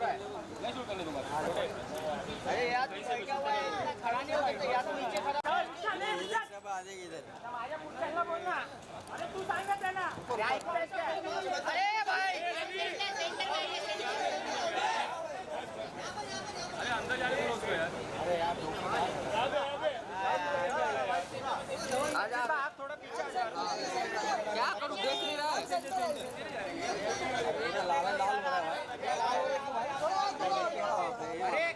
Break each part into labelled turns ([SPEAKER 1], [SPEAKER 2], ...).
[SPEAKER 1] मैं शूट करने दूंगा।
[SPEAKER 2] अरे यार क्या हुआ है, खड़ा नहीं होता या तो नीचे खड़ा।
[SPEAKER 3] सब आ जाएगी इधर।
[SPEAKER 2] माझ्या पुढच्याला बोल ना. अरे तू सांगत आहे ना. अरे भाई
[SPEAKER 1] अरे अंदर जाने को रोक दो यार।
[SPEAKER 2] अरे यार आजा आप थोड़ा पीछे आ जाओ। क्या करूं देख नहीं रहा है।
[SPEAKER 3] लाल लाल हो रहा है।
[SPEAKER 2] अरे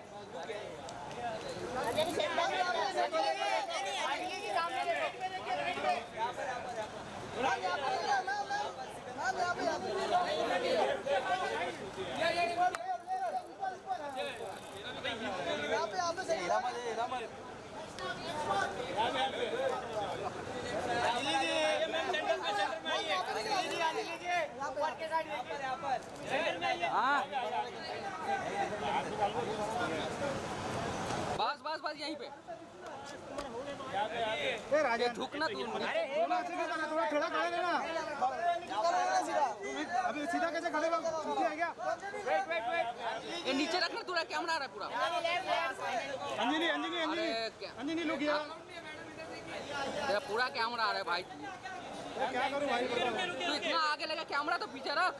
[SPEAKER 4] बस बस बस यहीं पे झुकना तू
[SPEAKER 5] थोड़ा खड़ा खड़ा लेना। अभी सीधा कैसे खड़े हो? पीछे है क्या?
[SPEAKER 4] ये नीचे रखना, पूरा कैमरा आ रहा है पूरा।
[SPEAKER 5] अंजनी अंजनी अंजनी अंजनी लोग गया।
[SPEAKER 4] तेरा पूरा कैमरा आ रहा है भाई।
[SPEAKER 5] क्या करूं भाई?
[SPEAKER 4] तू इतना आगे लगा कैमरा तो पीछे रख।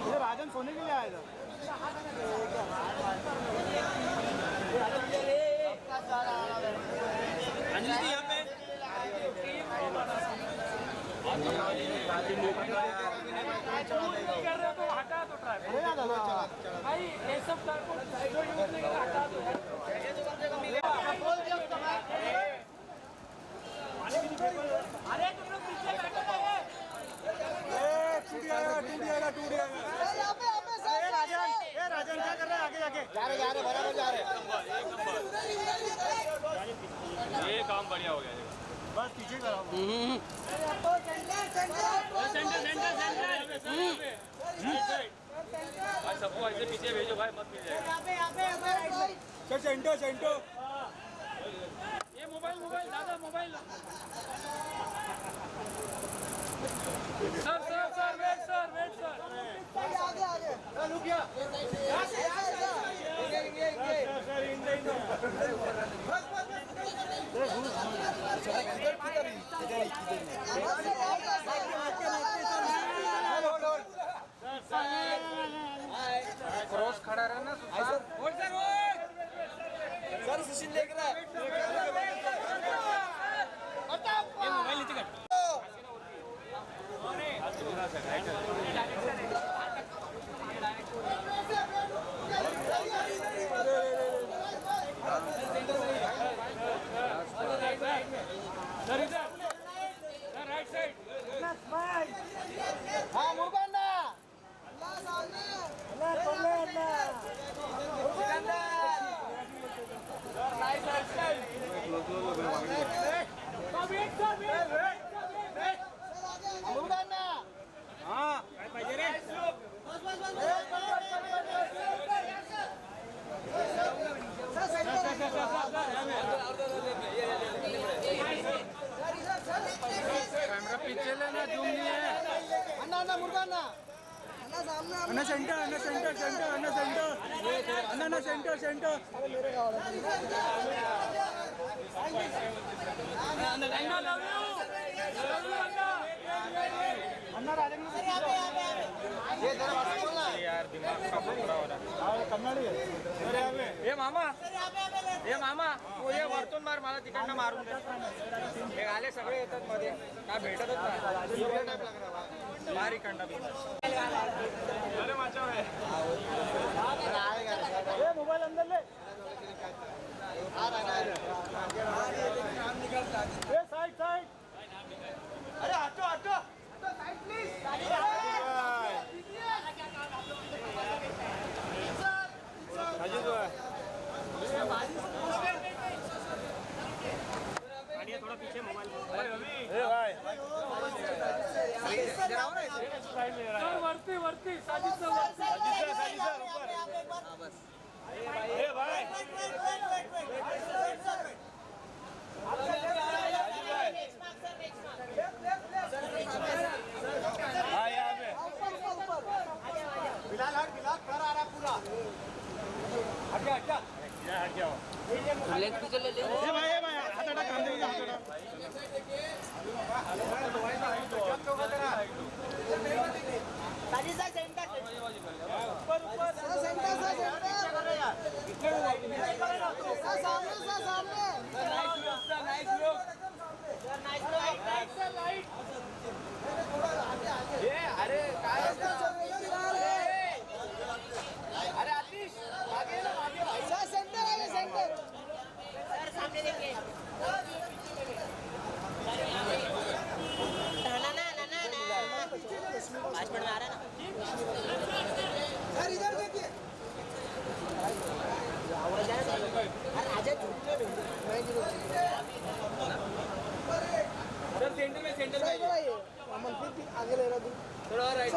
[SPEAKER 5] ये राजन सोने के लिए आया था।
[SPEAKER 3] अंजलि जी यहाँ पे
[SPEAKER 2] कर रहे हो तो हटा दो ट्रैफिक भाई, ये सब हटा दो। अरे तुम लोग पीछे बैठो ना।
[SPEAKER 5] राजन क्या कर रहा है? आगे जाके
[SPEAKER 3] जा रहे बराबर जा रहे।
[SPEAKER 1] ये काम बढ़िया हो गया।
[SPEAKER 5] बस पीछे करो।
[SPEAKER 1] भाई सबको ऐसे पीछे भेजो भाई, मत मिल जाएगा।
[SPEAKER 5] सेंटो सेंटो
[SPEAKER 2] ये मोबाइल दादा मोबाइल। Sir wait sir.
[SPEAKER 5] आगे रुक गया।
[SPEAKER 4] क्रॉस खड़ा रहना
[SPEAKER 3] सर सुशील देख रहा है।
[SPEAKER 1] मोबाइल नीचे कर।
[SPEAKER 2] सर इधर राइट साइड।
[SPEAKER 5] हाँ मुर्गाना मुर्गाना। हाँ पाहिजे रे।
[SPEAKER 4] कैमरा पीछे लेना, जूम नहीं है।
[SPEAKER 5] अन्ना अन्ना मुर्गाना अन्ना सेंटर अन्ना सेंटर सेंटर अन्ना सेंटर अन्ना सेंटर सेंटर अन्ना राजन
[SPEAKER 1] यार दिमाग का बुरा हो रहा है।
[SPEAKER 5] कन्नड़ी है।
[SPEAKER 1] ये मामा तू ये वरतून मार, मला तिकडनं मारून दे। हे आले सगळे येतात मध्ये, काय भेटतच नाही। भारी कंडा अरे माझ्या
[SPEAKER 5] मोबाइल अंदर ले। Side side. अरे हटो हटो साइड प्लीज।
[SPEAKER 1] थोड़ा पीछे मोबाइल
[SPEAKER 2] वरती साजिद सर ऊपर।
[SPEAKER 5] बिलाल
[SPEAKER 2] थोड़ा राइट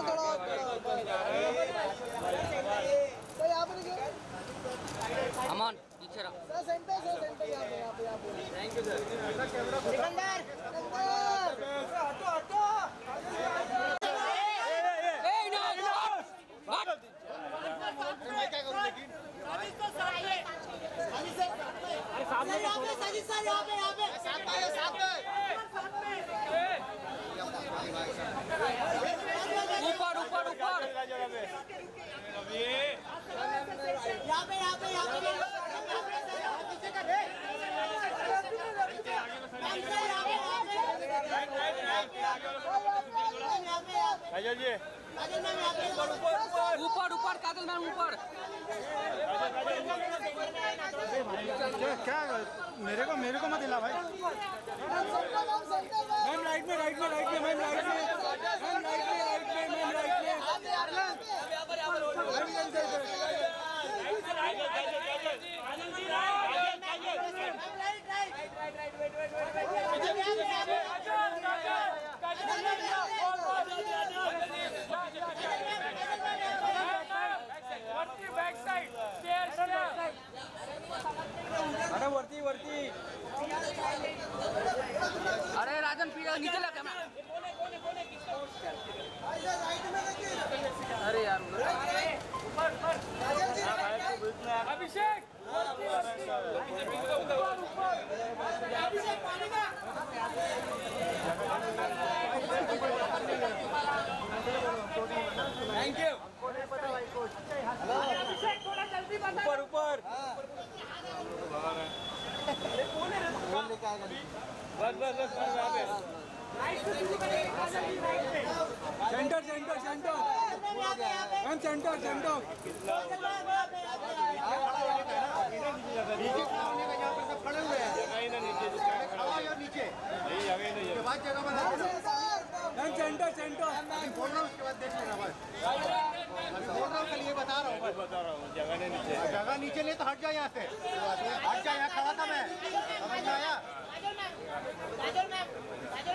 [SPEAKER 5] सर यहाँ पर देखिए
[SPEAKER 4] अमन पीछे रख
[SPEAKER 5] सर सेंटर यहाँ पे
[SPEAKER 1] थैंक यू सर
[SPEAKER 5] सिकंदर हटो हटो
[SPEAKER 4] ए इनाम हट ऊपर ऊपर ऊपर
[SPEAKER 1] काजल जी
[SPEAKER 4] ऊपर ऊपर काजल मैम ऊपर
[SPEAKER 5] क्या मेरे को मत हिला भाई मैम राइट में मैम राइट में मैम राइट में
[SPEAKER 1] अरे वरती वरती
[SPEAKER 4] अरे राजन पीछे नीचे लगा कैमरा अरे यार
[SPEAKER 1] अभिषेक थैंक यू ऊपर ऊपर बस बस बस यहाँ पे
[SPEAKER 5] centre centre centre ma'am centre centre
[SPEAKER 3] खड़े हुए हैं नीचे
[SPEAKER 5] मैम सेंटर सेंटर
[SPEAKER 3] बोल रहा हूँ उसके बाद देख लेना बस अभी बोल रहा हूँ कल ये बता रहा हूँ
[SPEAKER 1] जगह नहीं नीचे
[SPEAKER 3] जगह नीचे नहीं तो हट जा यहाँ से हट जा यहाँ खड़ा था मैं समझ में आया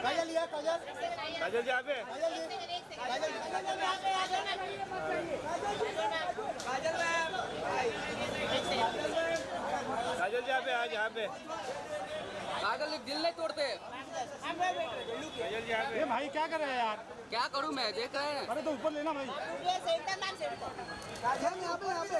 [SPEAKER 3] काजल लिया काजल
[SPEAKER 1] काजल जी यहाँ पे काजल जी आज यहाँ पे
[SPEAKER 4] काजल दिल नहीं तोड़ते
[SPEAKER 1] काजल जी यहाँ पे
[SPEAKER 5] ये भाई क्या कर रहे हैं यार
[SPEAKER 4] क्या करूं मैं देख रहे हैं
[SPEAKER 5] अरे तो ऊपर लेना भाई मैम यहाँ पे
[SPEAKER 4] आगे आगे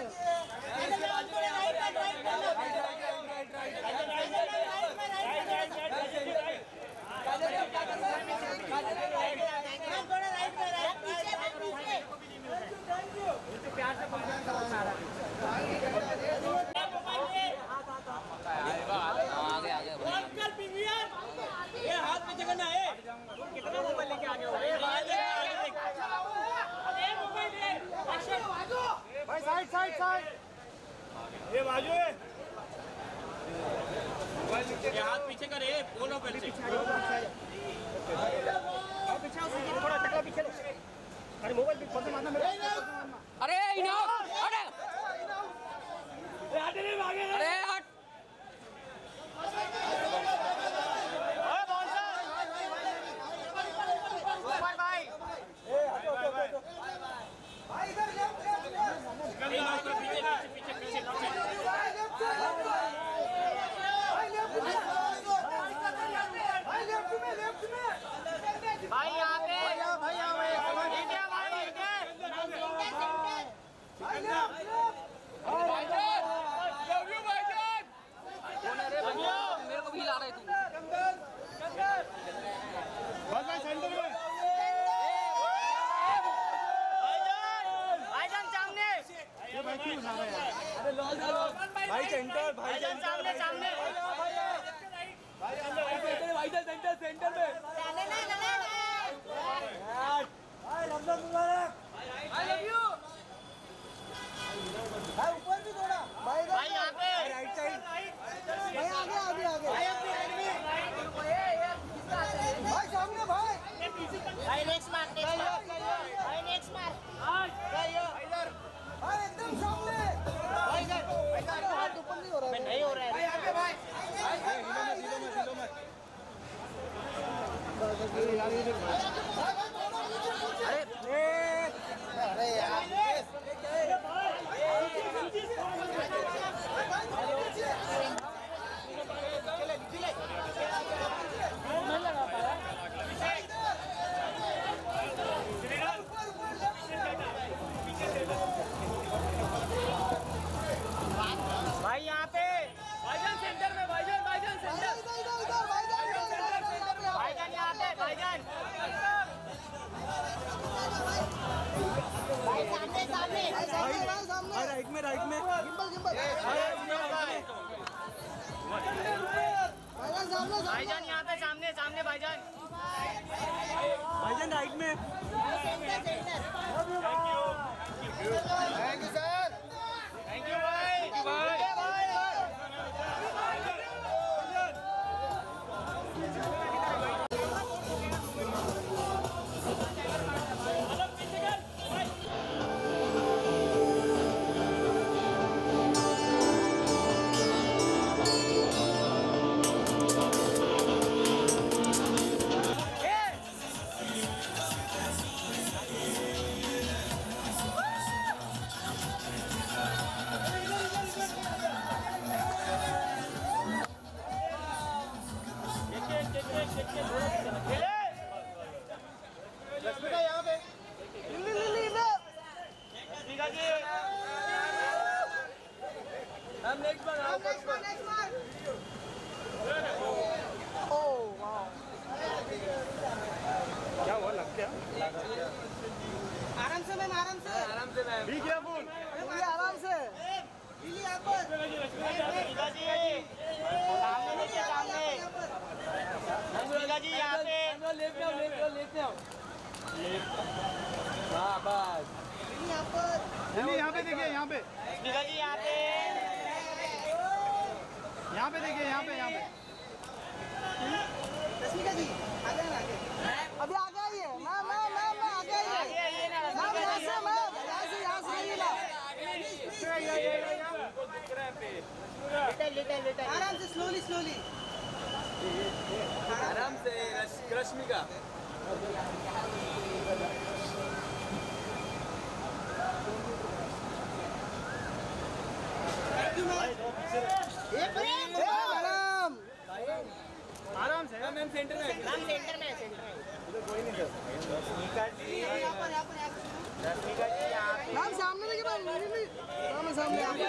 [SPEAKER 1] ये हाथ में जगह ना है कितना मोबाइल लेके आगे हो
[SPEAKER 5] भाई साइड साइड साइड
[SPEAKER 1] ये बाजू है ये हाथ पीछे करे बोलो पहले से थोड़ा टकला पीछे लो अरे मोबाइल भी फोन मारना मेरे
[SPEAKER 4] अरे इनाम अरे अरे हट
[SPEAKER 1] भाई यहाँ पे भाई
[SPEAKER 4] मेरे को भी ला रहे तू
[SPEAKER 5] बस भाई सेंटर में ये भाई क्यों उठा रहे हैं
[SPEAKER 1] भाई सेंटर भाई सामने सामने भाई सेंटर सेंटर में
[SPEAKER 5] आई लव यू भाई ऊपर भी थोड़ा भाई
[SPEAKER 1] यहाँ पे
[SPEAKER 5] राइट साइड भाई आगे आगे आगे भाई सामने भाई
[SPEAKER 1] भाई नेक्स्ट मार्क भाई नेक्स्ट मार्क
[SPEAKER 5] भाई एकदम सामने हाथ ऊपर नहीं हो रहा है
[SPEAKER 1] नहीं हो रहा है
[SPEAKER 5] भाई आगे भाई
[SPEAKER 4] अरे
[SPEAKER 1] भाईजान यहाँ पे सामने सामने भाईजान
[SPEAKER 5] भाईजान राइट में
[SPEAKER 3] thank you sir.
[SPEAKER 1] Thank you भाई
[SPEAKER 3] रश्मिका यहाँ पे।
[SPEAKER 1] रश्मिका जी हम नेक्स्ट बार क्या हुआ लग गया
[SPEAKER 5] आराम से मैम आराम से
[SPEAKER 1] आराम से मैम
[SPEAKER 3] बी केयरफुल।
[SPEAKER 5] आराम से
[SPEAKER 1] रश्मिका जी सामने देखिए सामने रश्मिका जी यहाँ पे
[SPEAKER 2] लेते आओ हाँ बस
[SPEAKER 3] दिल्ली यहाँ पे देखिए, यहाँ पे
[SPEAKER 1] रश्मिका जी यहाँ पे
[SPEAKER 3] देखिए, यहाँ पे
[SPEAKER 5] रश्मिका जी आगे आगे अभी आगे आइए मैम आगे आइए मैम यहाँ से आइए ना आराम से स्लोली
[SPEAKER 2] आराम से रश्मिका
[SPEAKER 5] मैडम
[SPEAKER 3] आराम से।
[SPEAKER 2] मैम सेंटर में
[SPEAKER 1] सेंटर में रश्मिका जी रश्मिका जी यहाँ पे
[SPEAKER 5] मैम सामने देखिए मैम सामने
[SPEAKER 1] यहाँ पे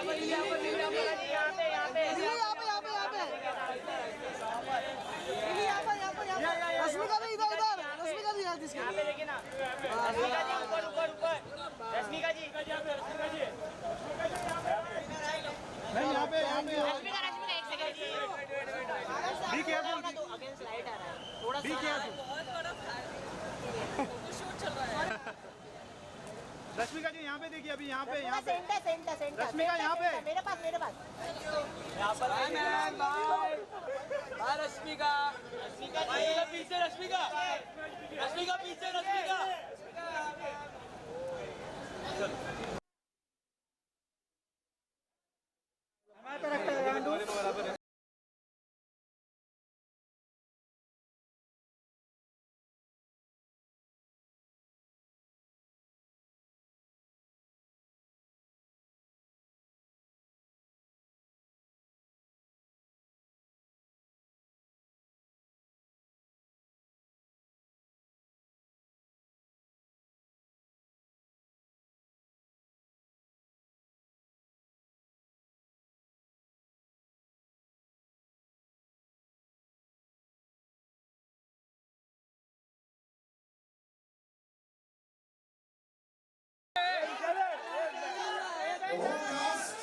[SPEAKER 5] रश्मिका जी इधर रश्मिका जी यहाँ
[SPEAKER 1] यहाँ पे देखिए ना रश्मिका जी ऊपर रश्मिका जी
[SPEAKER 3] नहीं यहाँ पे
[SPEAKER 1] रश्मिका एक सेकंड जी
[SPEAKER 3] बी केयरफुल।
[SPEAKER 1] अगेंस्ट लाइट आ रहा है थोड़ा
[SPEAKER 3] बी केयरफुल। रश्मिका जी यहाँ पे देखिए, अभी यहाँ पे
[SPEAKER 1] सेंटर
[SPEAKER 3] रश्मिका यहाँ पे।
[SPEAKER 1] मेरे पास
[SPEAKER 2] bye ma'am bye Rashmika
[SPEAKER 1] Rashmika ji
[SPEAKER 2] पीछे रश्मिका पीछे रश्मिका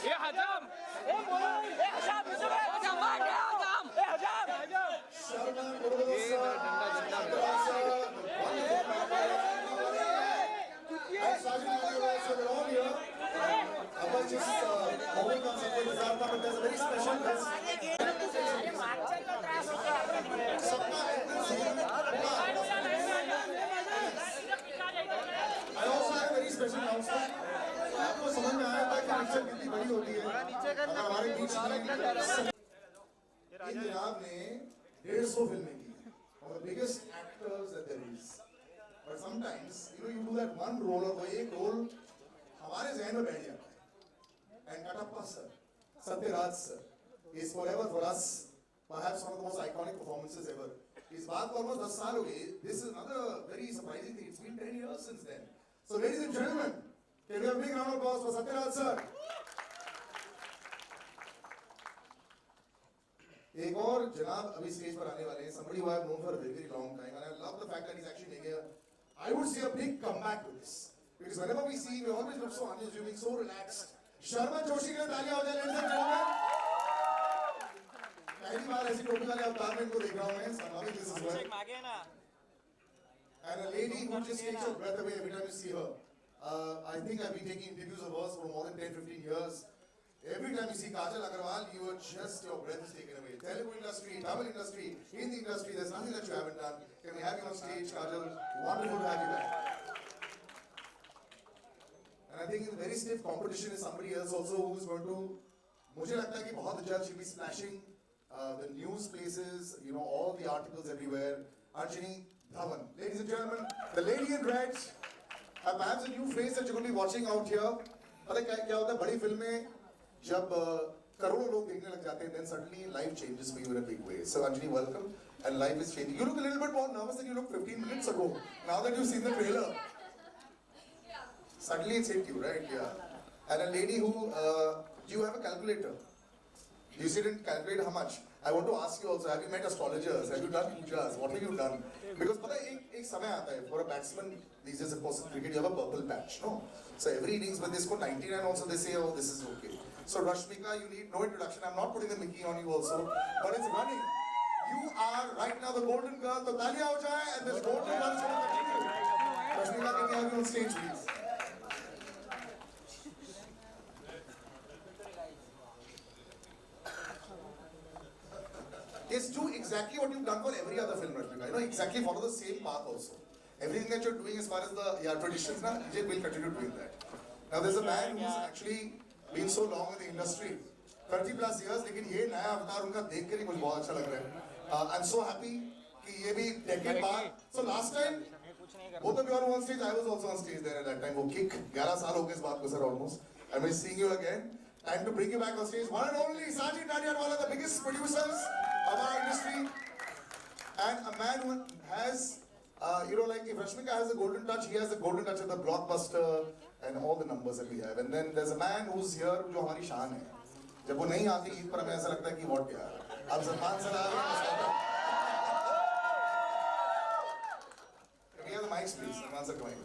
[SPEAKER 2] ये हजाम
[SPEAKER 6] आपको समझ में आया था कि पिक्चर कितनी बड़ी होती है। हमारे बीच पंजाब ने 150 फिल्में की और biggest actors that there is, but sometimes you do that one role और वो एक रोल हमारे ज़हन में बैठ जाता है। And Kattappa sir, Sathyaraj sir is forever for us perhaps one of the most iconic performances ever. इस बात को almost 10 साल हो गए. This is another very surprising thing. It's been 10 years since then. So ladies and gentlemen, can we have a big round of applause for Satyaraj sir? एक और जनाब अभी स्टेज पर आने वाले हैं. Somebody who I have known for a very very long time, and I love the fact that he's actually making I would say a big comeback to this, because whenever we see, we always look so unassuming, so relaxed. Sharma Joshi के लिए तालियां हो जाए, ladies and gentlemen. पहली बार ऐसी टोपी वाले अवतार में इनको देख रहा हूँ मैं. Sambhavi, this is well.
[SPEAKER 1] अभिषेक मागे है ना.
[SPEAKER 6] And a lady who just takes your breath away every time you see her. I think I've been taking interviews of hers for more than 10-15 years. Every time you see Kajal Agarwal, you are just, your breath is taken away. Telugu industry, Tamil industry, Hindi industry, there's nothing that you haven't done. Can we have you on stage, Kajal? Wonderful to have you back. And I think in very stiff competition is somebody else also who's going to, मुझे लगता है कि बहुत जल्द she'll be splashing the news places, you know, all the articles everywhere. Anjani Dhawan. Ladies and gentlemen, the lady in red, perhaps a new face that you're going to be watching out here. पता है क्या होता है बड़ी film में जब करोड़ों लोग देखने लग जाते हैं, then suddenly life changes for you in a big way. So Anjani, welcome, and life is changing. You look a little bit more nervous than you looked 15 minutes ago. Now that you've seen the trailer, suddenly it's hit you, right? Yeah. And a lady who, do you have a calculator? You didn't calculate how much. I want to ask you also, have you met astrologers? Have you done pujas? What have you done? Because पता है एक समय आता है, for a batsman these days, of course, in cricket you have a purple patch, no? So every innings when they score 99 also they say, oh, this is okay. So Rashmika, you need no introduction. I'm not putting the Mickey on you also, but it's running. You are right now the golden girl. तो तालियां हो जाए, and this golden run is going to continue. Rashmika, can we have you on stage, please? Yes, do exactly what you've done for every other film, Rashmika. You know, exactly follow the same path also. Everything that you're doing as far as the traditions now, EJ will continue doing that. Now there's a man who's actually been so long in the industry, 30 plus years, लेकिन ये नया अवतार उनका देख कर ही मुझे बहुत अच्छा लग रहा है. I'm so happy कि ये भी decade बाद. So last time, both of you are on stage, I was also on stage there at that time. वो kick 11 साल हो गए इस बात को sir almost. I'm seeing you again. Time to bring you back on stage. One and only Sajid Nadiadwala, the biggest producers of our industry, and a man who has, you know, like if Rashmika has a golden touch, he has a golden touch of the blockbuster and all the numbers that we have. And then there's a man who's here जो हमारी शान है. जब वो नहीं आती ईद पर हमें ऐसा लगता है कि what यार. अब सलमान सर आ रहे हैं. Can we have the mics please? Salman sir coming.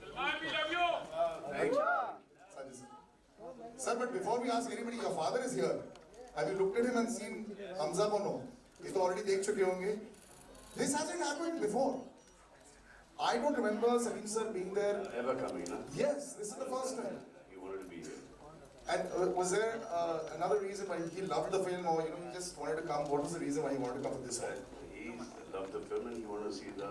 [SPEAKER 7] Salman, we love you.
[SPEAKER 6] Thank you. Sajid sir. Sir, but before we ask anybody, your father is here. Have you looked at him and seen Hamza or no? ये तो already देख चुके होंगे. This hasn't happened before. I don't remember Salim sir being there.
[SPEAKER 7] Ever coming, huh?
[SPEAKER 6] Yes, this is the first time.
[SPEAKER 7] He wanted to be here.
[SPEAKER 6] And was there another reason why he loved the film, or you know he just wanted to come? What was the reason why he wanted to come to this one?
[SPEAKER 7] He loved the film and he wanted to see the.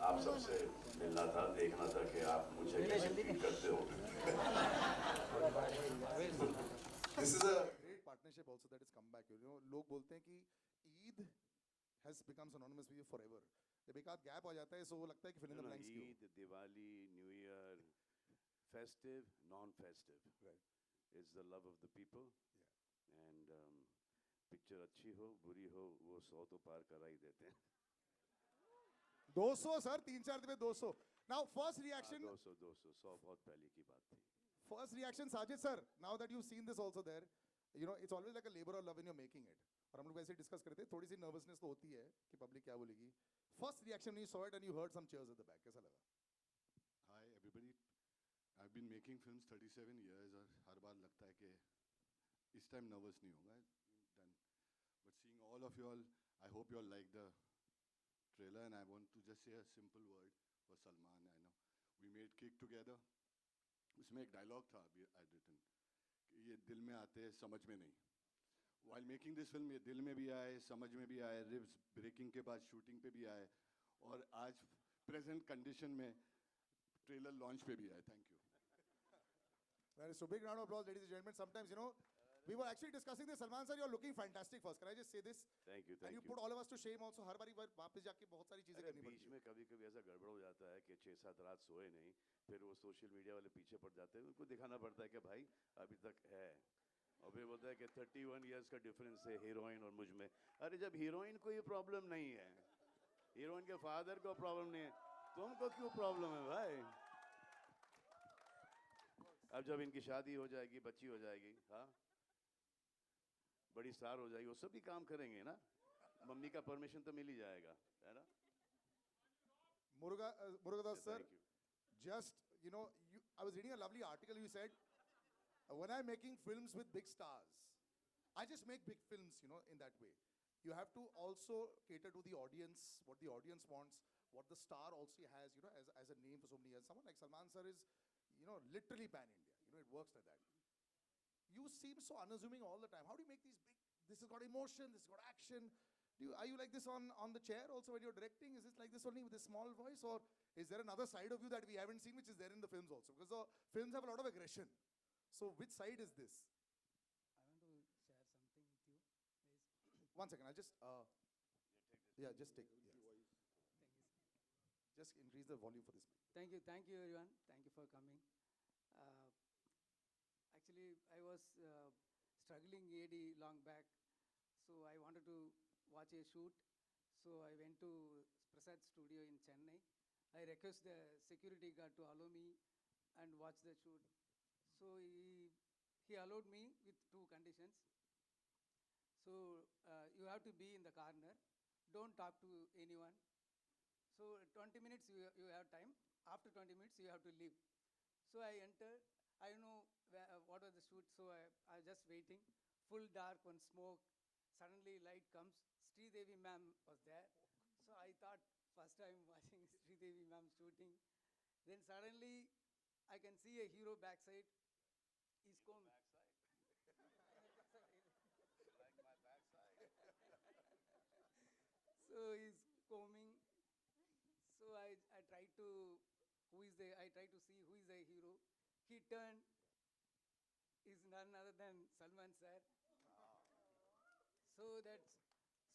[SPEAKER 7] आप सबसे मिलना था, देखना था कि आप मुझे कैसे फील करते हो.
[SPEAKER 6] This is a great partnership also that has come back. You know, लोग बोलते हैं कि Eid has become synonymous with you forever. जब एक आध gap आ जाता है, so वो लगता है कि fill in the blanks क्यों?
[SPEAKER 7] Eid, Diwali, New Year, festive, non-festive.
[SPEAKER 6] Right.
[SPEAKER 7] It's the love of the people.
[SPEAKER 6] Yeah.
[SPEAKER 7] And picture अच्छी हो, बुरी हो, वो 100 तो पार करा ही देते हैं.
[SPEAKER 6] 200 sir, 3-4 दिन में 200. Now first reaction.
[SPEAKER 7] 200, 100 बहुत पहले की बात थी.
[SPEAKER 6] First reaction, Sajid sir. Now that you've seen this also there, you know it's always like a labor of love when you're making it. और हम लोग वैसे डिस्कस करते हैं, थोड़ी सी nervousness तो होती है कि पब्लिक क्या बोलेगी. First reaction when you saw it and you heard some cheers at the back, कैसा लगा?
[SPEAKER 8] Hi everybody. I've been making films 37 years और हर बार लगता है कि इस time nervous नहीं होगा. Done. But seeing all of you all, I hope you all like the trailer and I want to just say a simple word for Salman. I know we made Kick together. उसमें एक dialogue था अभी I'd written कि ये दिल में आते हैं समझ में नहीं. While making this film ये दिल में भी आए, समझ में भी आए, ribs breaking के बाद shooting पे भी आए और आज present condition में trailer launch पे भी आए. Thank you.
[SPEAKER 6] That is so big round of applause, ladies and gentlemen. Sometimes you know. We were actually discussing this. Salman sir, you're looking fantastic first. Can I just say this?
[SPEAKER 7] Thank you,
[SPEAKER 6] And
[SPEAKER 7] thank
[SPEAKER 6] you
[SPEAKER 7] you.
[SPEAKER 6] put all of us to shame also. हर बारी वापस जाके बहुत सारी चीजें करनी
[SPEAKER 7] बीच
[SPEAKER 6] पड़ती
[SPEAKER 7] में कभी-कभी ऐसा गड़बड़ हो जाता है कि 6-7 रात सोए नहीं, फिर वो सोशल मीडिया वाले पीछे पड़ जाते हैं, उनको दिखाना पड़ता है कि भाई अभी तक है, और फिर बोलता है कि 31 इयर्स का डिफरेंस है हीरोइन और मुझ में. अरे जब हीरोइन को ये प्रॉब्लम नहीं है, हीरोइन के फादर को प्रॉब्लम नहीं है, तुमको क्यों प्रॉब्लम है भाई? अब जब इनकी शादी हो जाएगी, बच्ची हो जाएगी, हाँ, बड़ी स्टार हो जाएगी, वो सब भी काम करेंगे ना, मम्मी का परमिशन तो मिल ही जाएगा, है ना?
[SPEAKER 6] Murugadas sir,
[SPEAKER 7] Thank you.
[SPEAKER 6] just you know, I was reading a lovely article. You said when I'm making films with big stars, I just make big films, you know, in that way. You have to also cater to the audience, what the audience wants, what the star also has, you know, as a name for so many years. Someone like Salman sir is, you know, literally pan-India. You know, it works like that. You seem so unassuming all the time. How do you make these big, this has got emotion, this has got action. Are you like this on the chair also when you're directing? Is this like this only with a small voice? Or is there another side of you that we haven't seen which is there in the films also? Because the films have a lot of aggression. So which side is this?
[SPEAKER 9] I want to share something with you. Please.
[SPEAKER 6] 1 second, I'll just, yeah, just take, yeah.
[SPEAKER 9] Thank you.
[SPEAKER 6] Just increase the volume for this mic.
[SPEAKER 9] Thank you everyone. Thank you for coming. Actually, I was struggling AD long back, so I wanted to watch a shoot. So I went to Prasad studio in Chennai. I request the security guard to allow me and watch the shoot. So he allowed me with 2 conditions. So you have to be in the corner. Don't talk to anyone. So 20 minutes you have time. After 20 minutes you have to leave. So I entered. I don't know what was the shoot. So I was just waiting. Full dark, one smoke. Suddenly light comes. Sridevi ma'am was there. So I thought first time watching Sridevi ma'am shooting. Then suddenly I can see a hero backside. He's coming.
[SPEAKER 7] Like my backside.
[SPEAKER 9] So he's combing. So I tried to see who is the hero. He turned. Is none other than Salman sir.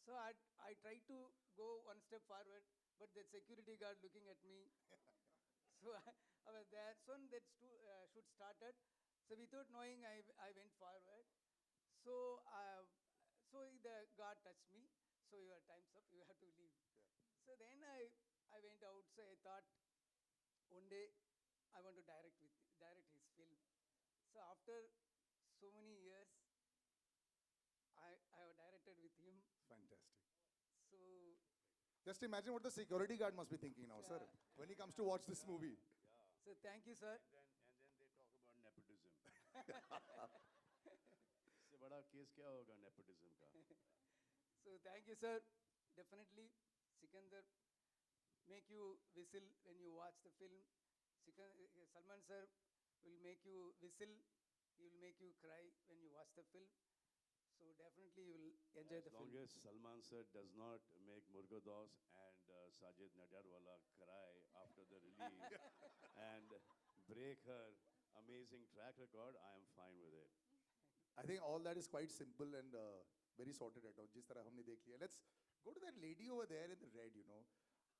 [SPEAKER 9] So I tried to go 1 step forward, but the security guard looking at me. So I was there. Soon that shoot started. So without knowing, I went forward. So the guard touched me. So your time's up. You have to leave.
[SPEAKER 6] Yeah.
[SPEAKER 9] So then I went out. So I thought one day I want to direct his film. So after so many years, I have directed with him.
[SPEAKER 6] Fantastic.
[SPEAKER 9] So
[SPEAKER 6] Just imagine what the security guard must be thinking now, sir, when he comes to watch this movie.
[SPEAKER 9] so thank you, sir.
[SPEAKER 7] And then they talk about nepotism. इससे बड़ा case क्या होगा nepotism का?
[SPEAKER 9] So thank you, sir. Definitely, Sikandar make you whistle when you watch the film. Salman sir will make you whistle. He will make you cry when you watch the film. So definitely you will enjoy the
[SPEAKER 7] As long
[SPEAKER 9] film.
[SPEAKER 7] as Salman sir does not make Murgados and Sajid Nadyarwala cry after the release and break her amazing track record, I am fine with it.
[SPEAKER 6] I think all that is quite simple and very sorted out. जिस तरह हमने देख लिया. Let's go to that lady over there in the red, you know.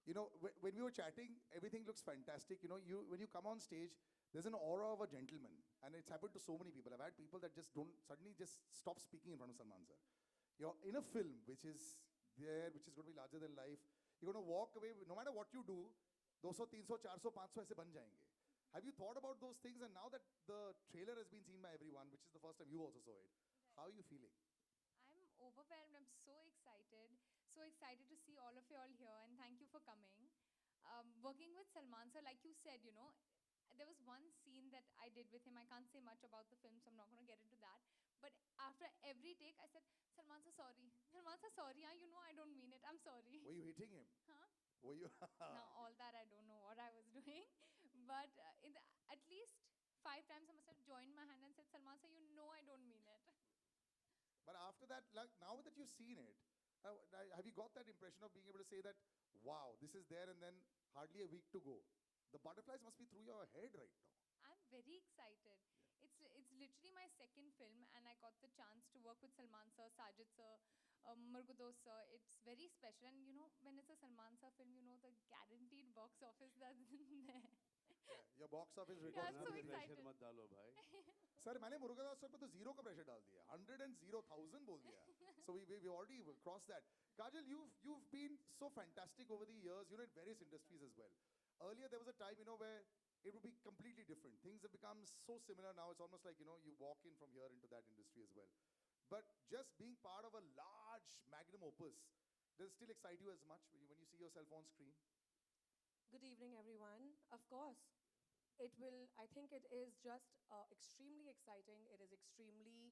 [SPEAKER 6] You know, when we were chatting, everything looks fantastic. You know, when you come on stage, there's an aura of a gentleman. And it's happened to so many people. I've had people that just suddenly stop speaking in front of Salman sir. You're in a film which is there, which is going to be larger than life. You're going to walk away, no matter what you do, 200, 300, 400, 500 ऐसे बन जाएंगे. Have you thought about those things? And now that the trailer has been seen by everyone, which is the first time you also saw it, how are you feeling?
[SPEAKER 10] I'm overwhelmed. I'm so excited. So excited to see all of you all here, and thank you for coming. Working with Salman sir, like you said, you know, there was one scene that I did with him. I can't say much about the film, so I'm not going to get into that. But after every take, I said, Salman sir, sorry. Salman sir, sorry. You know I don't mean it. I'm sorry.
[SPEAKER 6] Were you hitting him?
[SPEAKER 10] Huh?
[SPEAKER 6] Were you?
[SPEAKER 10] Now, all that I don't know what I was doing. But at least 5 times I must have joined my hand and said, Salman sir, you know I don't mean it.
[SPEAKER 6] But after that, like, now that you've seen it, have you got that impression of being able to say that, wow, this is there and then hardly a week to go? The butterflies must be through your head right now.
[SPEAKER 10] I'm very excited.
[SPEAKER 6] Yeah.
[SPEAKER 10] It's literally my second film, and I got the chance to work with Salman sir, Sajid sir, Murgados sir. It's very special. And you know, when it's a Salman sir film, you know, the guaranteed box office that's in there.
[SPEAKER 6] Yeah, your box office
[SPEAKER 10] Yeah,
[SPEAKER 6] records.
[SPEAKER 10] so
[SPEAKER 7] pressure
[SPEAKER 10] excited.
[SPEAKER 7] मत डालो भाई.
[SPEAKER 6] Sir, मैंने Murugadoss sir पे तो 0 का pressure डाल दिया. 100,000 बोल दिया. So we already crossed that. Kajal, you've been so fantastic over the years, you know, in various industries as well. Earlier there was a time, you know, where it would be completely different. Things have become so similar now. It's almost like, you know, you walk in from here into that industry as well. But just being part of a large magnum opus, does it still excite you as much when you see yourself on screen?
[SPEAKER 11] Good evening, everyone. Of course, it will, I think it is just extremely exciting. It is extremely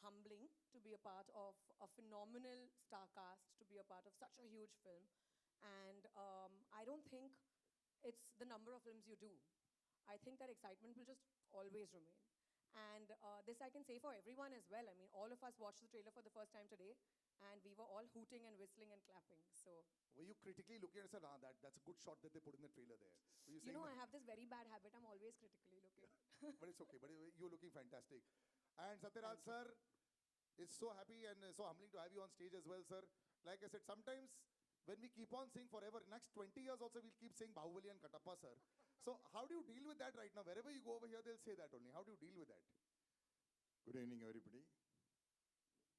[SPEAKER 11] humbling to be a part of a phenomenal star cast, to be a part of such a huge film. And I don't think it's the number of films you do. I think that excitement will just always remain. And this I can say for everyone as well. I mean, all of us watched the trailer for the first time today, and we were all hooting and whistling and clapping. So,
[SPEAKER 6] Were you critically looking at it and said, that's a good shot that they put in the trailer there? Were you
[SPEAKER 11] you
[SPEAKER 6] saying
[SPEAKER 11] know,
[SPEAKER 6] that?
[SPEAKER 11] I have this very bad habit. I'm always critically looking.
[SPEAKER 6] But it's okay. But you're looking fantastic. And Satyaraj sir, is so happy and so humbling to have you on stage as well, sir. Like I said, sometimes when we keep on saying forever, next 20 years also we'll keep saying Bahubali and Katappa, sir. So how do you deal with that right now? Wherever you go over here, they'll say that only. How do you deal with that?
[SPEAKER 8] Good evening, everybody.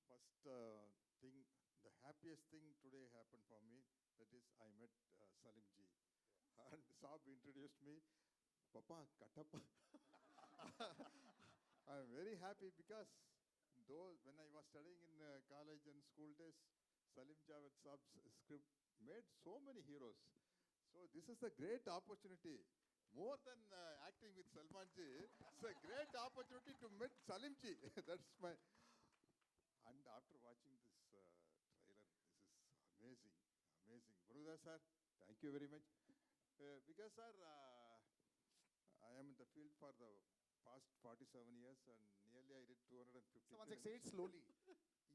[SPEAKER 8] First thing, the happiest thing today happened for me. That is, I met Salim Ji. And Saab introduced me, Papa, Katappa. I'm very happy because though when I was studying in college and school days, Salim Javed Saab's script made so many heroes. So this is a great opportunity. More than acting with Salman Ji, it's a great opportunity to meet Salim Ji. That's my... And after watching this trailer, this is amazing, amazing. Murugadoss sir, thank you very much. Because sir, I am in the field for the past 47 years and nearly I did 250
[SPEAKER 6] So one sec, say it slowly.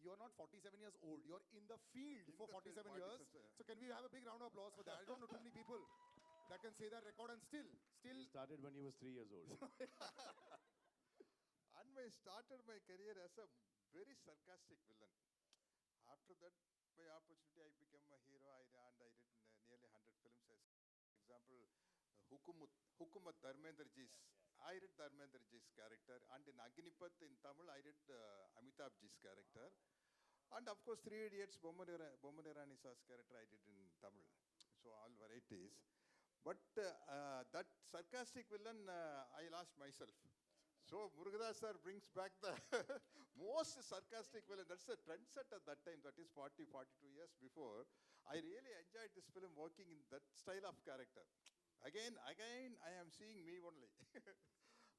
[SPEAKER 6] You're not 47 years old. You're in the field for 47 years. So can we have a big round of applause for that? I don't know too many people that can say that record and still.
[SPEAKER 7] He started when he was 3 years old.
[SPEAKER 8] And I started my career as a very sarcastic villain. After that, by opportunity, I became a hero. I did nearly 100 films. As example, Hukumat Dharmendra Ji's. I did Dharmendra Ji's character. And in Agnipath in Tamil, I did Amitabh Ji's character. And of course, Three Idiots, Bommanerani Sa's character I did in Tamil. So all varieties. But that sarcastic villain, I lost myself. So Murugadoss sir brings back the most sarcastic villain. That's a trendset at that time. That is 42 years before. I really enjoyed this film working in that style of character. Again, I am seeing me only.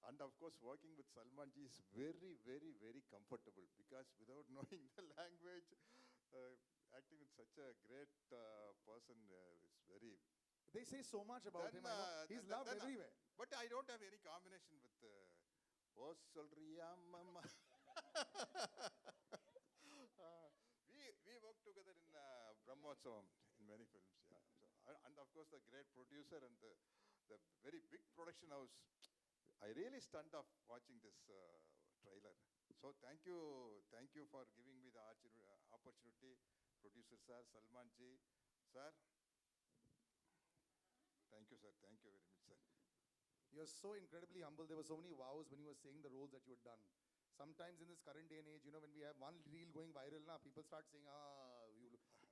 [SPEAKER 8] And of course, working with Salman Ji is very, very, very comfortable because without knowing the language, acting with such a great person is very...
[SPEAKER 6] They say so much about him. I know. He's loved everywhere.
[SPEAKER 8] But I don't have any combination with Oh Solriya Mama. We worked together in Brahmotsavam in many films. Yeah. So, and of course, the great producer and the very big production house. I really stunned off watching this trailer. So thank you for giving me the opportunity, producer sir, Salman Ji, sir. Thank you, sir. Thank you very much, sir.
[SPEAKER 6] You're so incredibly humble. There were so many wows when you were saying the roles that you had done. Sometimes in this current day and age, you know, when we have one reel going viral now, people start saying,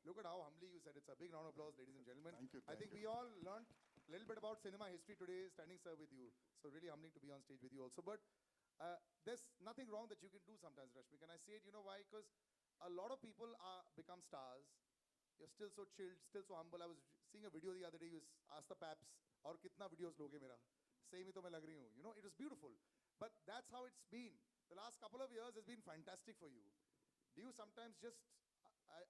[SPEAKER 6] look at how humbly you said. It's a big round of applause, ladies and gentlemen.
[SPEAKER 8] Thank you.
[SPEAKER 6] I think we all learned a little bit about cinema history today, standing sir with you. So really humbling to be on stage with you also. But there's nothing wrong that you can do sometimes, Rashmi. Can I say it? You know why? Because a lot of people become stars. You're still so chilled, still so humble. I was seeing a video the other day. You asked the Paps, "Aur kitna videos loge mera?" Same hi to main lag rahi hu. You know, it was beautiful. But that's how it's been. The last couple of years has been fantastic for you. Do you sometimes just,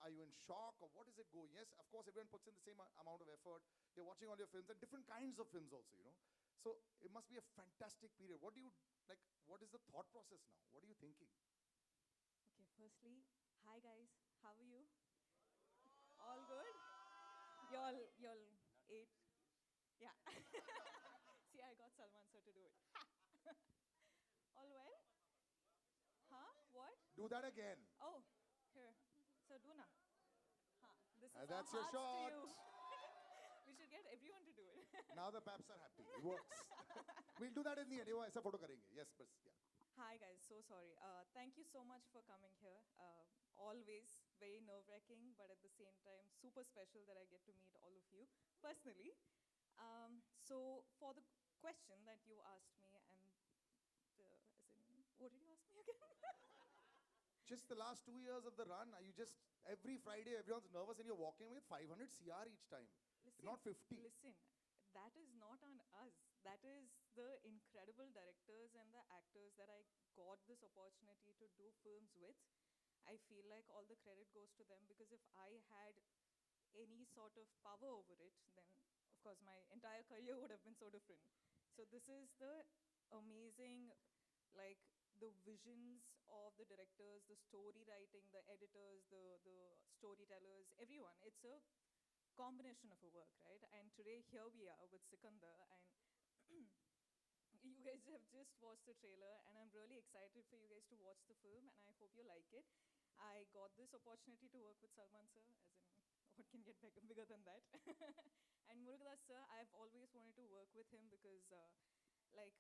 [SPEAKER 6] are you in shock or what is it going? Yes, of course, everyone puts in the same amount of effort. You're watching all your films and different kinds of films also, you know. So it must be a fantastic period. What do you, like, what is the thought process now? What are you thinking?
[SPEAKER 12] Okay, firstly, hi guys, how are you? All good? Y'all ate? Yeah. See, I got Salman sir to do it. All well? Huh? What?
[SPEAKER 6] Do that again.
[SPEAKER 12] Oh, here. So do na. Huh. This is
[SPEAKER 6] That's
[SPEAKER 12] our
[SPEAKER 6] your
[SPEAKER 12] hearts
[SPEAKER 6] shot.
[SPEAKER 12] to you. We should get everyone to do it.
[SPEAKER 6] Now the Paps are happy. It works. We'll do that in the end. वो ऐसा photo करेंगे. Yes, but yeah.
[SPEAKER 12] Hi guys, so sorry. Thank you so much for coming here. Always very nerve-wracking, but at the same time super special that I get to meet all of you personally. So for the question that you asked me, and what did you ask me again?
[SPEAKER 6] Just the last 2 years of the run, are you just, every Friday everyone's nervous and you're walking with 500 CR each time.
[SPEAKER 12] Listen,
[SPEAKER 6] Not 50.
[SPEAKER 12] Listen, that is not on us. That is the incredible directors and the actors that I got this opportunity to do films with. I feel like all the credit goes to them, because if I had any sort of power over it, then of course my entire career would have been so different. So this is the amazing, like, the visions of the directors, the story writing, the editors, the storytellers, everyone. It's a combination of a work, right? And today here we are with Sikandar, and you guys have just watched the trailer, and I'm really excited for you guys to watch the film, and I hope you like it. I got this opportunity to work with Salman sir, as in, what can get bigger than that? And Murugadas sir, I've always wanted to work with him because, like,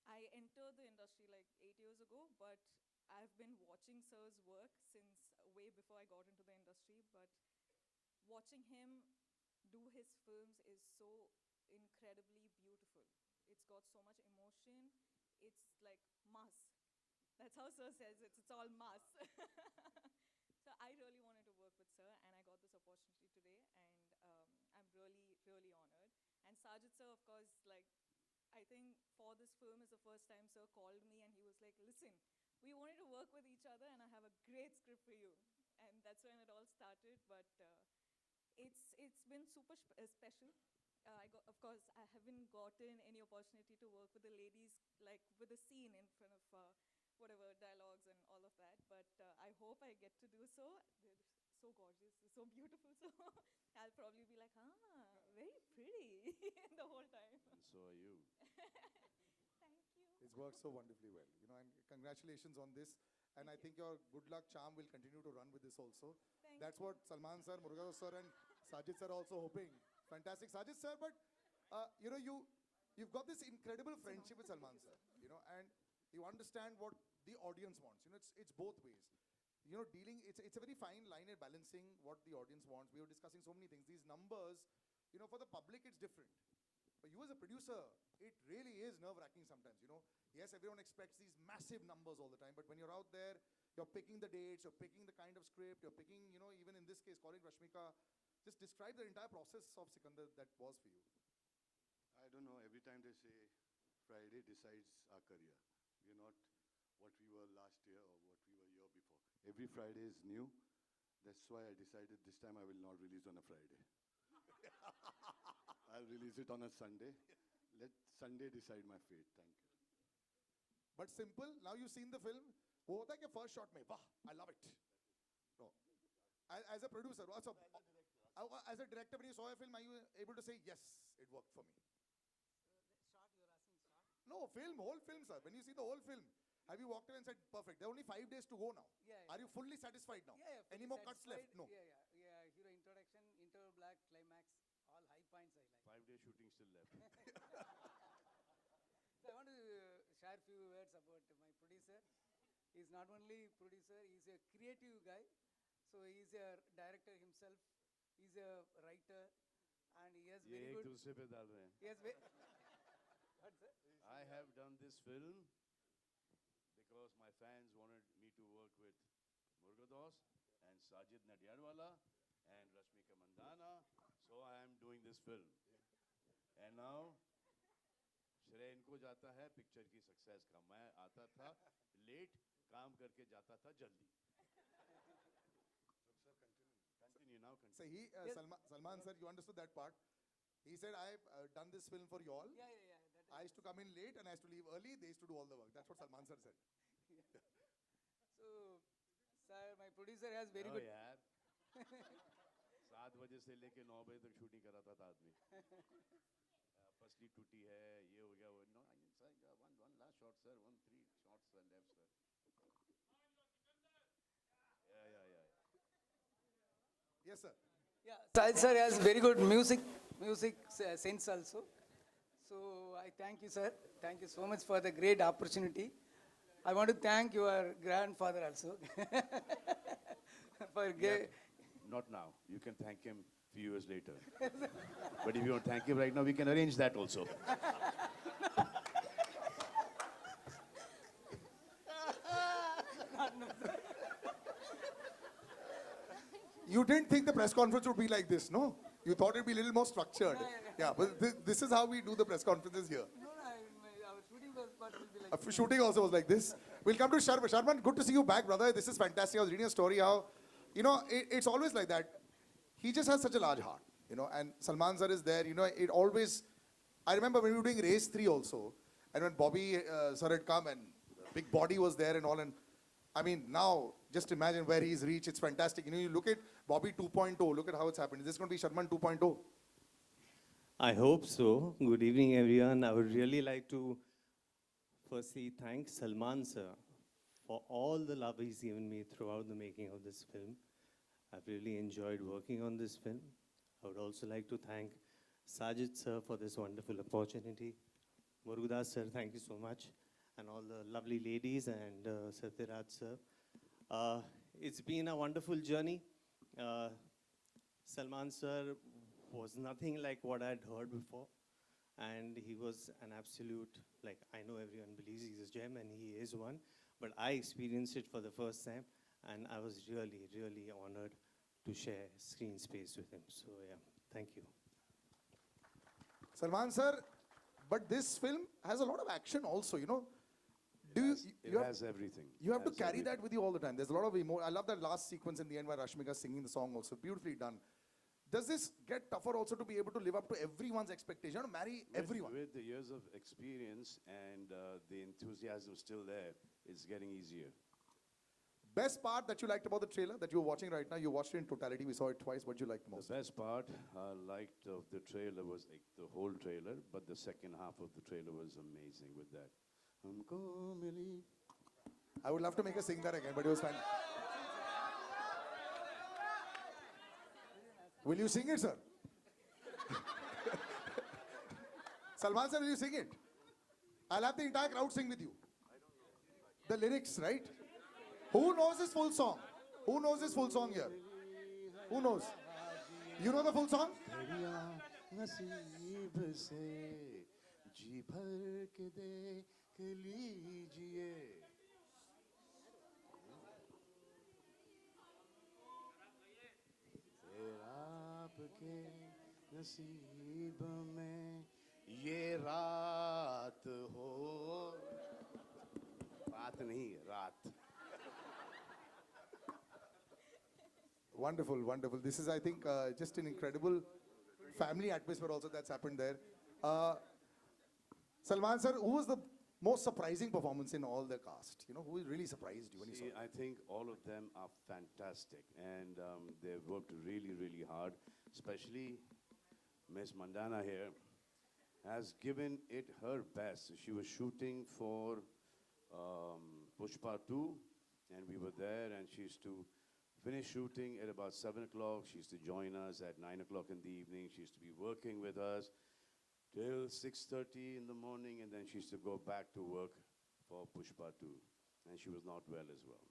[SPEAKER 12] I entered the industry like 8 years ago, but I've been watching sir's work since way before I got into the industry. But watching him do his films is so incredibly beautiful. It's got so much emotion. It's like mass. That's how sir says it. It's all mass. So I really wanted to work with sir, and I got this opportunity today, and I'm really, really honored. And Sajid sir, of course, like, I think for this film is the first time sir called me, and he was like, listen, we wanted to work with each other, and I have a great script for you. And that's when it all started. But it's been super special. Of course, I haven't gotten any opportunity to work with the ladies, like with the scene in front of whatever dialogues and all of that. But I hope I get to do so. They're so gorgeous, they're so beautiful. So I'll probably be like, very pretty the whole time.
[SPEAKER 7] And so are you.
[SPEAKER 12] Thank you.
[SPEAKER 6] It's worked so wonderfully well, you know, and congratulations on this. And I think your good luck charm will continue to run with this also. That's what Salman sir, Murugadoss sir, and Sajid sir are also hoping. Fantastic, Sajid sir. But you know, you've got this incredible friendship with Salman sir, you know, and you understand what the audience wants. You know, it's both ways. You know, it's a very fine line at balancing what the audience wants. We were discussing so many things. These numbers, you know, for the public it's different. But you as a producer, it really is nerve-wracking sometimes, you know. Yes, everyone expects these massive numbers all the time, but when you're out there, you're picking the dates, you're picking the kind of script, you're picking, you know, even in this case, calling Rashmika. Just describe the entire process of Sikandar that was for you.
[SPEAKER 8] I don't know, every time they say Friday decides our career. We're not what we were last year or what we were year before. Every Friday is new. That's why I decided this time I will not release on a Friday. I'll release it on a Sunday. Let Sunday decide my fate. Thank you.
[SPEAKER 6] But simple, now you've seen the film. वो होता है कि first shot में, वाह, I love it. No. As a producer, also, as a director, when you saw a film, are you able to say, yes, it worked for me? No, whole film, sir. When you see the whole film, have you walked away and said, perfect, there are only 5 days to go now?
[SPEAKER 9] Yeah.
[SPEAKER 6] Are you fully satisfied now?
[SPEAKER 9] Yeah.
[SPEAKER 6] Any more cuts left? No.
[SPEAKER 9] Yeah. Hero introduction, interval black, climax, all high points I like.
[SPEAKER 7] 5 day shooting still left.
[SPEAKER 9] So I want to share a few words about my producer. He's not only producer, he's a creative guy. So he's a director himself. He's a writer, and he has very
[SPEAKER 7] ये
[SPEAKER 9] good.
[SPEAKER 7] एक दूसरे पे डाल रहे हैं.
[SPEAKER 9] He has What, sir?
[SPEAKER 7] I have done this film because my fans wanted me to work with Murugadoss and Sajid Nadiadwala and Rashmika Mandana. So I am doing this film. And now श्रेय इनको जाता है picture की success का. मैं आता था late, काम करके जाता था जल्दी. Continue now.
[SPEAKER 6] So he, Salman sir, you understood that part. He said, I've done this film for you all.
[SPEAKER 9] Yeah.
[SPEAKER 6] I used to come in late and I used to leave early. They used to do all the work. That's what Salman sir said.
[SPEAKER 9] So, sir, my producer has very
[SPEAKER 7] Oh
[SPEAKER 9] good.
[SPEAKER 7] यार 7 बजे से लेके 9 बजे तक shooting कराता था आदमी. पसली टूटी है, ये हो गया, वो. No, one last shot, sir. 3 shots are left, sir. Yeah.
[SPEAKER 6] Yes, sir.
[SPEAKER 9] Yeah, Sajid sir has very good music sense also. So I thank you, sir. Thank you so much for the great opportunity. I want to thank your grandfather also.
[SPEAKER 7] Not now. You can thank him a few years later. But if you want to thank him right now, we can arrange that also.
[SPEAKER 6] You didn't think the press conference would be like this, no? You thought it'd be a little more structured. Yeah, but this is how we do the press conferences here.
[SPEAKER 9] No, our shooting was part will be like.
[SPEAKER 6] Shooting also was like this. We'll come to Sharman. Sharman, good to see you back, brother. This is fantastic. I was reading a story how, it's always like that. He just has such a large heart, and Salman sir is there. It always. I remember when we were doing Race 3 also, and when Bobby sir had come and big body was there and all, and I mean now just imagine where he's reached. It's fantastic. You look at Bobby 2.0. Look at how it's happened. Is this going to be Sharman 2.0?
[SPEAKER 13] I hope so. Good evening, everyone. I would really like to firstly thank Salman sir for all the love he's given me throughout the making of this film. I've really enjoyed working on this film. I would also like to thank Sajid sir for this wonderful opportunity. Murugadas sir, thank you so much. And all the lovely ladies and Satyaraj sir. It's been a wonderful journey. Salman sir was nothing like what I'd heard before. And he was an absolute, I know everyone believes he's a gem and he is one, but I experienced it for the first time and I was really, really honored to share screen space with him. So yeah, thank you.
[SPEAKER 6] Salman sir, but this film has a lot of action also,
[SPEAKER 7] It has everything.
[SPEAKER 6] You have to carry that with you all the time. There's a lot of I love that last sequence in the end where Rashmika singing the song also. Beautifully done. Does this get tougher also to be able to live up to everyone's expectation, to marry everyone?
[SPEAKER 7] With the years of experience and the enthusiasm still there, it's getting easier.
[SPEAKER 6] Best part that you liked about the trailer that you're watching right now, you watched it in totality, we saw it twice. What did you like the most?
[SPEAKER 7] The best part I liked of the trailer was the whole trailer, but the second half of the trailer was amazing with that.
[SPEAKER 6] I would love to make her sing that again, but it was fine. Will you sing it, sir? Salman sir, will you sing it? I'll have the entire crowd sing with you. The lyrics, right? Who knows this full song? Who knows this full song here? Who knows? You know the full song?
[SPEAKER 7] नसीब में ये रात हो रात नहीं रात.
[SPEAKER 6] Wonderful, wonderful. This is, I think, just an incredible family atmosphere also that's happened there. Salman sir, who was the most surprising performance in all the cast? Who really surprised you when you saw it?
[SPEAKER 7] I think all of them are fantastic and they've worked really, really hard. Especially Miss Mandana here has given it her best. She was shooting for Pushpa 2 and we were there and she used to finish shooting at about 7 o'clock. She used to join us at 9 o'clock in the evening. She used to be working with us till 6:30 in the morning and then she used to go back to work for Pushpa 2 and she was not well as well.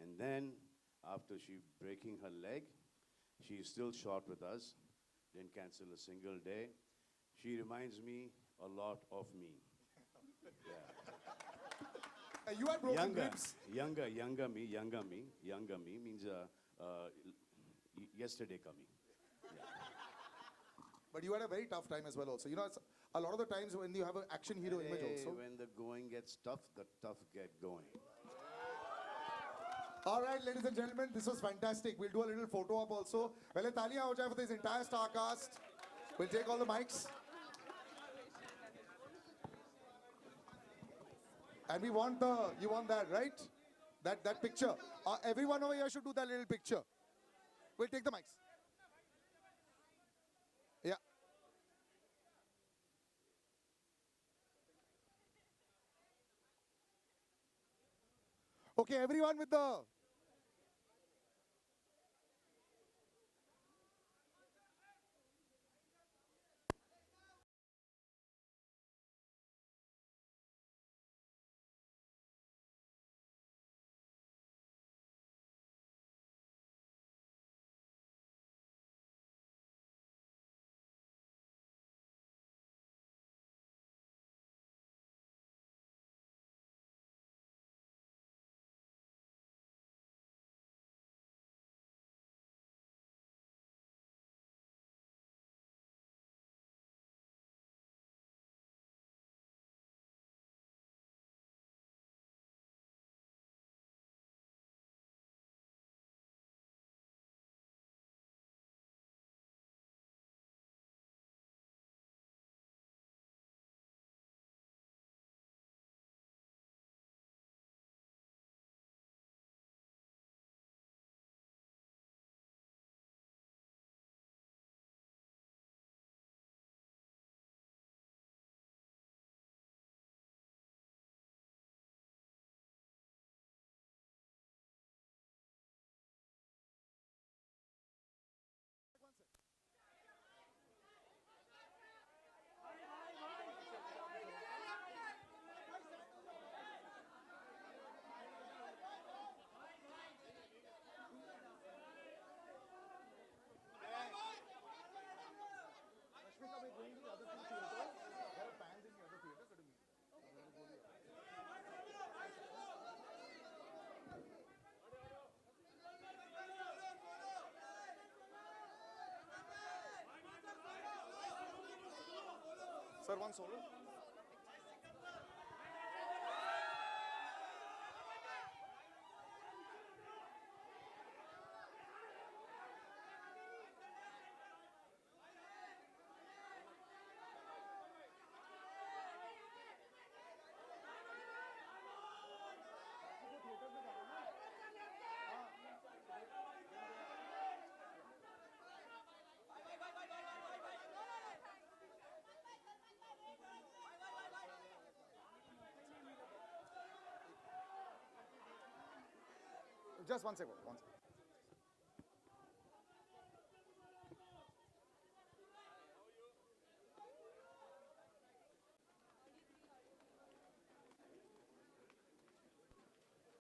[SPEAKER 7] And then after she breaking her leg, she still shot with us, didn't cancel a single day. She reminds me a lot of me. Yeah.
[SPEAKER 6] You had broken ribs.
[SPEAKER 7] Younger me means yesterday coming.
[SPEAKER 6] But you had a very tough time as well also. It's a lot of the times when you have an action hero image also.
[SPEAKER 7] When the going gets tough, the tough get going.
[SPEAKER 6] All right, ladies and gentlemen, this was fantastic. We'll do a little photo op also. Well, taliyan ho jaye for this entire star cast. We'll take all the mics. And we want you want that, right? That picture. Everyone over here should do that little picture. We'll take the mics. Yeah. Okay, everyone with the Sir, one solo. Just one second. One second.